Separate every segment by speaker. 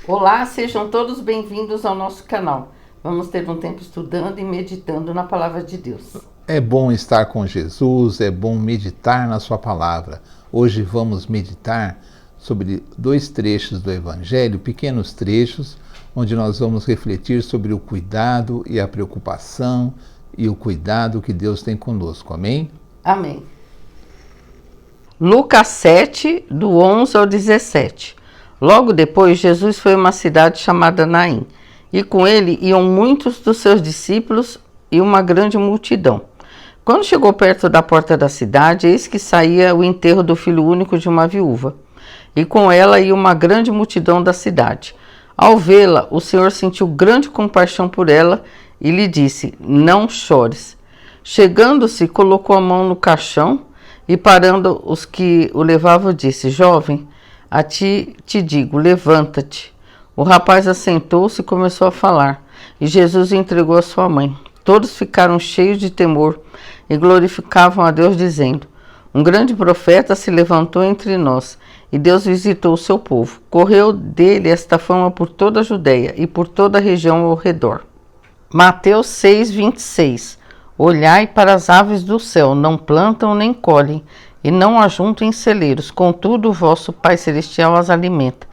Speaker 1: Olá, sejam todos bem-vindos ao nosso canal. Vamos ter um tempo estudando e meditando na Palavra de Deus.
Speaker 2: É bom estar com Jesus, é bom meditar na sua palavra. Hoje vamos meditar sobre 2 trechos do Evangelho, pequenos trechos, onde nós vamos refletir sobre o cuidado e a preocupação e o cuidado que Deus tem conosco. Amém?
Speaker 1: Amém. Lucas 7, do 11 ao 17. Logo depois, Jesus foi a uma cidade chamada Naim, e com ele iam muitos dos seus discípulos e uma grande multidão. Quando chegou perto da porta da cidade, eis que saía o enterro do filho único de uma viúva, e com ela ia uma grande multidão da cidade. Ao vê-la, o Senhor sentiu grande compaixão por ela e lhe disse: não chores. Chegando-se, colocou a mão no caixão e, parando os que o levavam, disse: jovem, a ti te digo, levanta-te. O rapaz assentou-se e começou a falar, e Jesus o entregou a sua mãe. Todos ficaram cheios de temor e glorificavam a Deus, dizendo: um grande profeta se levantou entre nós, e Deus visitou o seu povo. Correu dele esta fama por toda a Judeia e por toda a região ao redor. Mateus 6, 26. Olhai para as aves do céu, não plantam nem colhem, e não ajuntam em celeiros, contudo o vosso Pai Celestial as alimenta.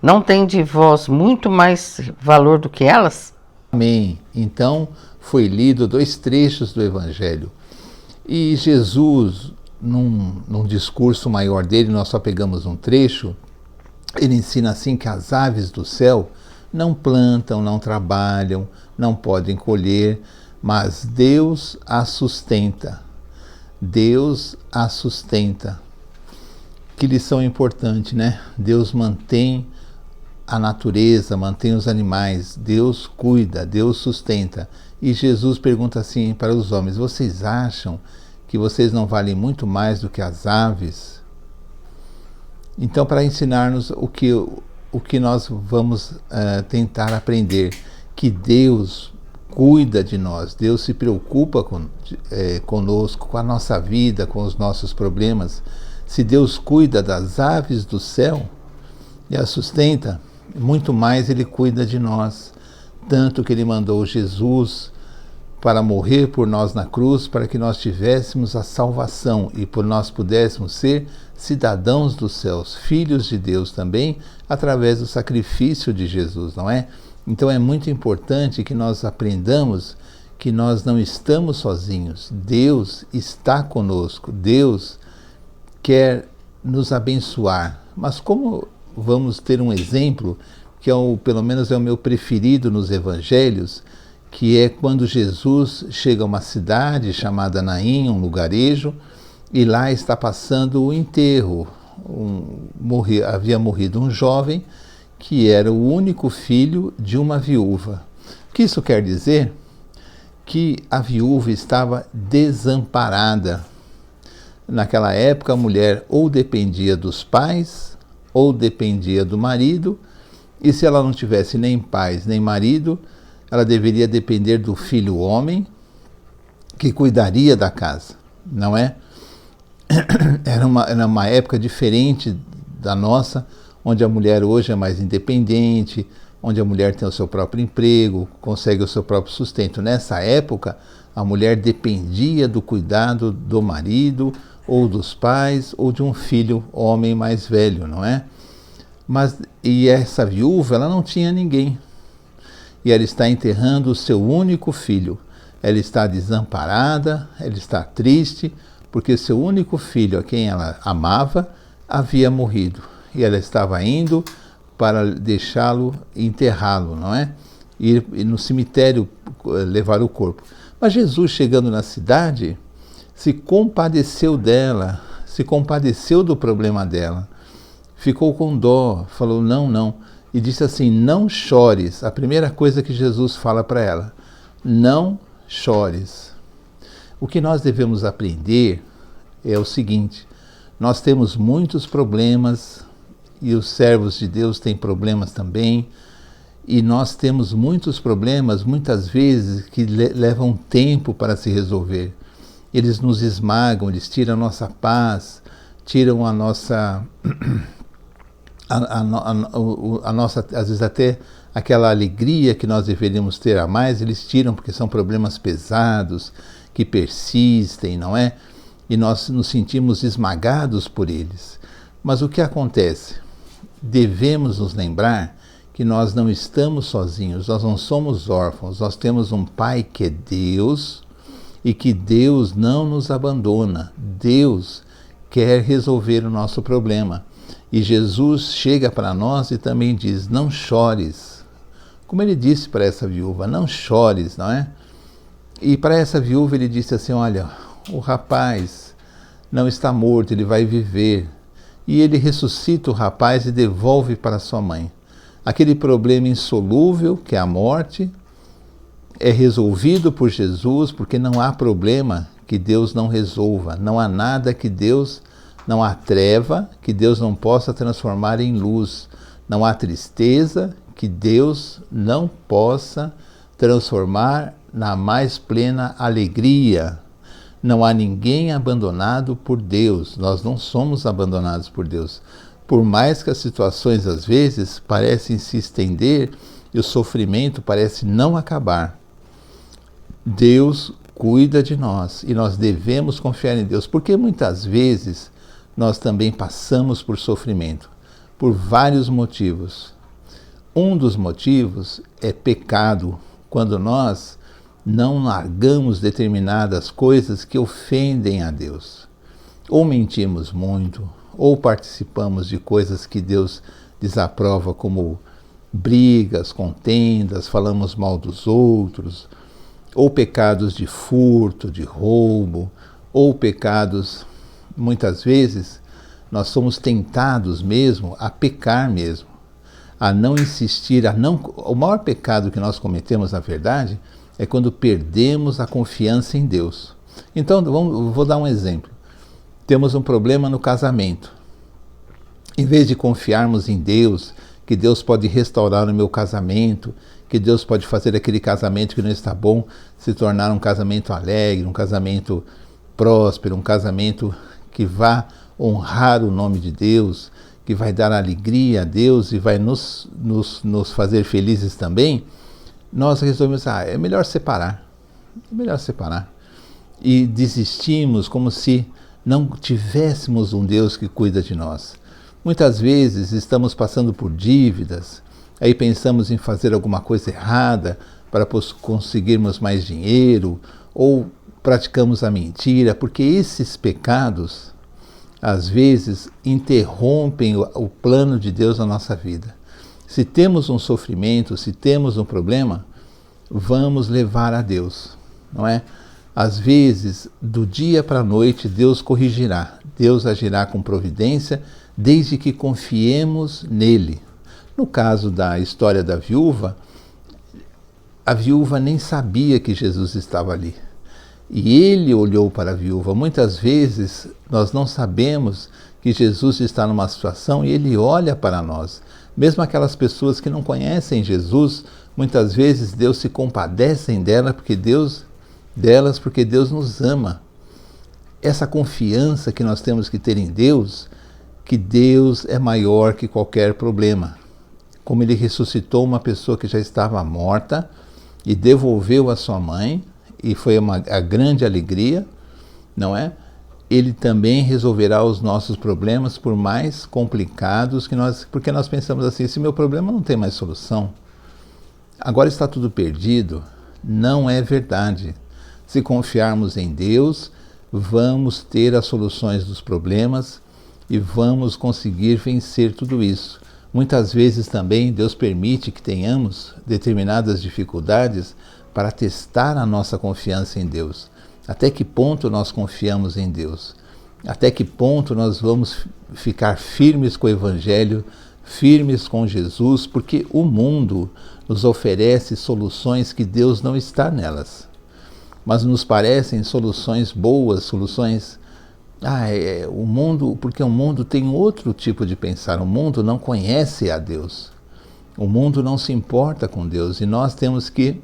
Speaker 1: Não tem de vós muito mais valor do que elas?
Speaker 2: Amém. Então, foi lido 2 trechos do Evangelho. E Jesus, num discurso maior dele, nós só pegamos um trecho, ele ensina assim que as aves do céu não plantam, não trabalham, não podem colher, mas Deus as sustenta. Deus as sustenta. Que lição importante, né? Deus mantém a natureza, mantém os animais, Deus cuida, Deus sustenta. E Jesus pergunta assim para os homens: vocês acham que vocês não valem muito mais do que as aves? Então, para ensinar-nos o que nós vamos tentar aprender, que Deus cuida de nós, Deus se preocupa conosco, com a nossa vida, com os nossos problemas. Se Deus cuida das aves do céu e as sustenta, muito mais Ele cuida de nós, tanto que Ele mandou Jesus para morrer por nós na cruz, para que nós tivéssemos a salvação e por nós pudéssemos ser cidadãos dos céus, filhos de Deus também, através do sacrifício de Jesus, não é? Então é muito importante que nós aprendamos que nós não estamos sozinhos. Deus está conosco, Deus quer nos abençoar. Mas como vamos ter um exemplo, que pelo menos é o meu preferido nos evangelhos, que é quando Jesus chega a uma cidade chamada Naim, um lugarejo, e lá está passando o enterro. Havia morrido um jovem que era o único filho de uma viúva. O que isso quer dizer? Que a viúva estava desamparada. Naquela época, a mulher ou dependia dos pais, ou dependia do marido, e se ela não tivesse nem pais nem marido, ela deveria depender do filho homem, que cuidaria da casa, não é? Era uma época diferente da nossa, onde a mulher hoje é mais independente, onde a mulher tem o seu próprio emprego, consegue o seu próprio sustento. Nessa época, a mulher dependia do cuidado do marido, ou dos pais, ou de um filho homem mais velho, não é? E essa viúva, ela não tinha ninguém. E ela está enterrando o seu único filho. Ela está desamparada, ela está triste, porque seu único filho, a quem ela amava, havia morrido. E ela estava indo para deixá-lo, enterrá-lo, não é? Ir no cemitério levar o corpo. Mas Jesus, chegando na cidade, se compadeceu dela, se compadeceu do problema dela, ficou com dó, falou não, e disse assim: não chores. A primeira coisa que Jesus fala para ela: não chores. O que nós devemos aprender é o seguinte: nós temos muitos problemas, e os servos de Deus têm problemas também, e nós temos muitos problemas, muitas vezes, que levam tempo para se resolver. Eles nos esmagam, eles tiram a nossa paz, tiram a nossa a nossa, às vezes até aquela alegria que nós deveríamos ter a mais, eles tiram porque são problemas pesados, que persistem, não é? E nós nos sentimos esmagados por eles. Mas o que acontece? Devemos nos lembrar que nós não estamos sozinhos, nós não somos órfãos, nós temos um Pai que é Deus e que Deus não nos abandona. Deus quer resolver o nosso problema. E Jesus chega para nós e também diz, não chores. Como ele disse para essa viúva, não chores, não é? E para essa viúva ele disse assim, olha, o rapaz não está morto, ele vai viver. E ele ressuscita o rapaz e devolve para sua mãe. Aquele problema insolúvel, que é a morte, é resolvido por Jesus, porque não há problema que Deus não resolva. Não há nada que Deus, não há treva que Deus não possa transformar em luz. Não há tristeza que Deus não possa transformar na mais plena alegria. Não há ninguém abandonado por Deus. Nós não somos abandonados por Deus. Por mais que as situações às vezes parecem se estender e o sofrimento parece não acabar, Deus cuida de nós e nós devemos confiar em Deus, porque muitas vezes nós também passamos por sofrimento, por vários motivos. Um dos motivos é pecado, quando nós não largamos determinadas coisas que ofendem a Deus. Ou mentimos muito, ou participamos de coisas que Deus desaprova, como brigas, contendas, falamos mal dos outros, ou pecados de furto, de roubo, ou pecados, muitas vezes, nós somos tentados mesmo a pecar mesmo, a não insistir, o maior pecado que nós cometemos, na verdade, é quando perdemos a confiança em Deus. Então, vou dar um exemplo. Temos um problema no casamento. Em vez de confiarmos em Deus, que Deus pode restaurar o meu casamento, que Deus pode fazer aquele casamento que não está bom se tornar um casamento alegre, um casamento próspero, um casamento que vá honrar o nome de Deus, que vai dar alegria a Deus e vai nos fazer felizes também, nós resolvemos, é melhor separar. É melhor separar. E desistimos como se não tivéssemos um Deus que cuida de nós. Muitas vezes estamos passando por dívidas, aí pensamos em fazer alguma coisa errada para conseguirmos mais dinheiro, ou praticamos a mentira, porque esses pecados, às vezes, interrompem o plano de Deus na nossa vida. Se temos um sofrimento, se temos um problema, vamos levar a Deus, não é? Às vezes, do dia para a noite, Deus corrigirá, Deus agirá com providência, desde que confiemos nele. No caso da história da viúva, a viúva nem sabia que Jesus estava ali. E ele olhou para a viúva. Muitas vezes nós não sabemos que Jesus está numa situação e ele olha para nós. Mesmo aquelas pessoas que não conhecem Jesus, muitas vezes Deus se compadece delas porque Deus nos ama. Essa confiança que nós temos que ter em Deus, que Deus é maior que qualquer problema. Como ele ressuscitou uma pessoa que já estava morta e devolveu a sua mãe, e foi a grande alegria, não é? Ele também resolverá os nossos problemas, por mais complicados porque nós pensamos assim, esse meu problema não tem mais solução, agora está tudo perdido. Não é verdade. Se confiarmos em Deus, vamos ter as soluções dos problemas e vamos conseguir vencer tudo isso. Muitas vezes também Deus permite que tenhamos determinadas dificuldades para testar a nossa confiança em Deus. Até que ponto nós confiamos em Deus? Até que ponto nós vamos ficar firmes com o Evangelho, firmes com Jesus, porque o mundo nos oferece soluções que Deus não está nelas. Mas nos parecem soluções boas, soluções... o mundo, porque o mundo tem outro tipo de pensar. O mundo não conhece a Deus. O mundo não se importa com Deus. E nós temos que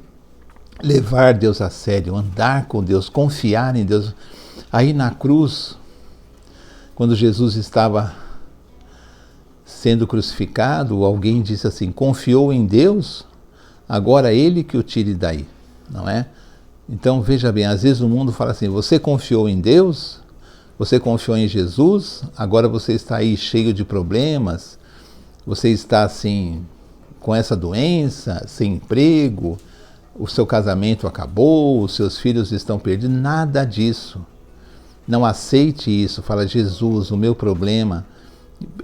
Speaker 2: levar Deus a sério, andar com Deus, confiar em Deus. Aí na cruz, quando Jesus estava sendo crucificado, alguém disse assim, confiou em Deus, agora ele que o tire daí, não é? Então veja bem, às vezes o mundo fala assim, você confiou em Deus, você confiou em Jesus, agora você está aí cheio de problemas, você está assim, com essa doença, sem emprego, o seu casamento acabou, os seus filhos estão perdidos, nada disso. Não aceite isso, fala, Jesus, o meu problema,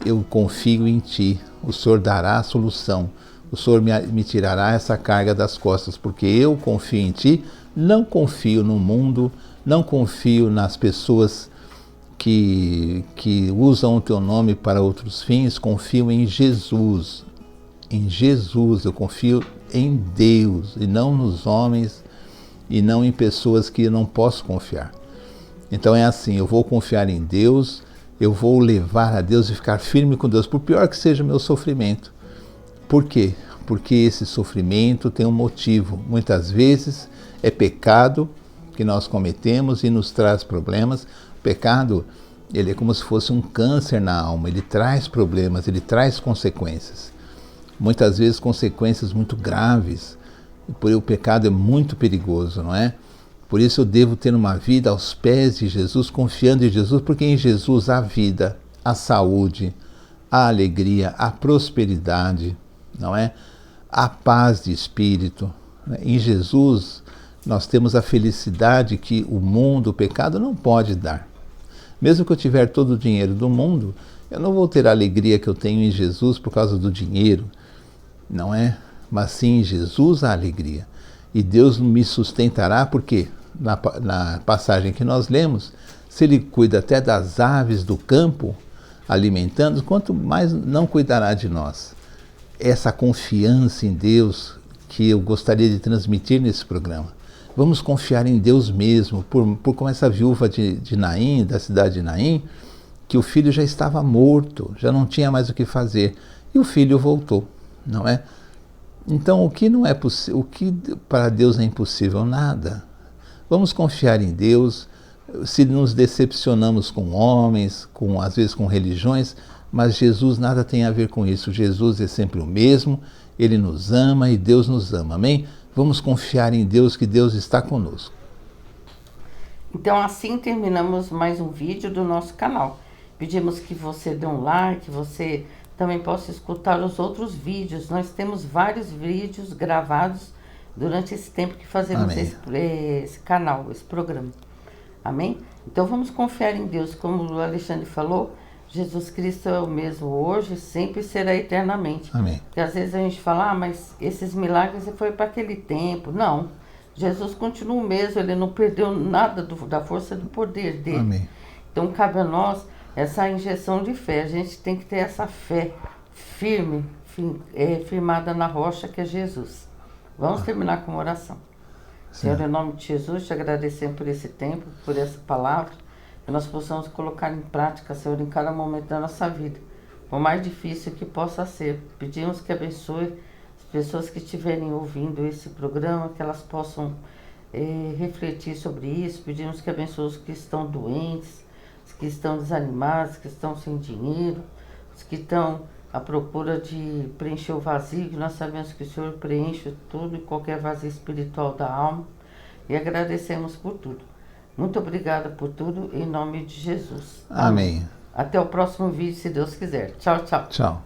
Speaker 2: eu confio em Ti, o Senhor dará a solução, o Senhor me tirará essa carga das costas, porque eu confio em Ti, não confio no mundo, não confio nas pessoas que usam o Teu nome para outros fins, confio em Jesus. Em Jesus, eu confio em Deus, e não nos homens, e não em pessoas que eu não posso confiar. Então é assim, eu vou confiar em Deus, eu vou levar a Deus e ficar firme com Deus, por pior que seja o meu sofrimento. Por quê? Porque esse sofrimento tem um motivo. Muitas vezes é pecado que nós cometemos e nos traz problemas. O pecado, ele é como se fosse um câncer na alma, ele traz problemas, ele traz consequências. Muitas vezes consequências muito graves. Por o pecado é muito perigoso, não é? Por isso eu devo ter uma vida aos pés de Jesus, confiando em Jesus, porque em Jesus há vida, a saúde, a alegria, a prosperidade, não é? A paz de espírito. Em Jesus nós temos a felicidade que o mundo, o pecado não pode dar. Mesmo que eu tiver todo o dinheiro do mundo, eu não vou ter a alegria que eu tenho em Jesus por causa do dinheiro, não é? Mas sim em Jesus a alegria. E Deus me sustentará porque, na passagem que nós lemos, se Ele cuida até das aves do campo, alimentando, quanto mais não cuidará de nós. Essa confiança em Deus que eu gostaria de transmitir nesse programa. Vamos confiar em Deus mesmo, por como essa viúva de Naim, da cidade de Naim, que o filho já estava morto, já não tinha mais o que fazer, e o filho voltou, não é? Então, o que não é possível, o que para Deus é impossível? Nada. Vamos confiar em Deus. Se nos decepcionamos com homens, às vezes com religiões, mas Jesus nada tem a ver com isso. Jesus é sempre o mesmo, Ele nos ama e Deus nos ama. Amém? Vamos confiar em Deus, que Deus está conosco.
Speaker 1: Então assim terminamos mais um vídeo do nosso canal. Pedimos que você dê um like, que você também possa escutar os outros vídeos. Nós temos vários vídeos gravados durante esse tempo que fazemos esse canal, esse programa. Amém? Então vamos confiar em Deus, como o Alexandre falou, Jesus Cristo é o mesmo hoje, sempre será eternamente.
Speaker 2: Amém.
Speaker 1: Porque às vezes a gente fala, mas esses milagres foi para aquele tempo. Não, Jesus continua o mesmo, Ele não perdeu nada da força do poder dele.
Speaker 2: Amém.
Speaker 1: Então cabe a nós essa injeção de fé. A gente tem que ter essa fé firme, firmada na rocha que é Jesus. Vamos terminar com uma oração. Senhor, em nome de Jesus, te agradecemos por esse tempo, por essa palavra, que nós possamos colocar em prática, Senhor, em cada momento da nossa vida, por mais difícil que possa ser. Pedimos que abençoe as pessoas que estiverem ouvindo esse programa, que elas possam refletir sobre isso. Pedimos que abençoe os que estão doentes, os que estão desanimados, os que estão sem dinheiro, os que estão à procura de preencher o vazio, que nós sabemos que o Senhor preenche tudo e qualquer vazio espiritual da alma, e agradecemos por tudo. Muito obrigada por tudo, em nome de Jesus.
Speaker 2: Amém.
Speaker 1: Até o próximo vídeo, se Deus quiser. Tchau, tchau.
Speaker 2: Tchau.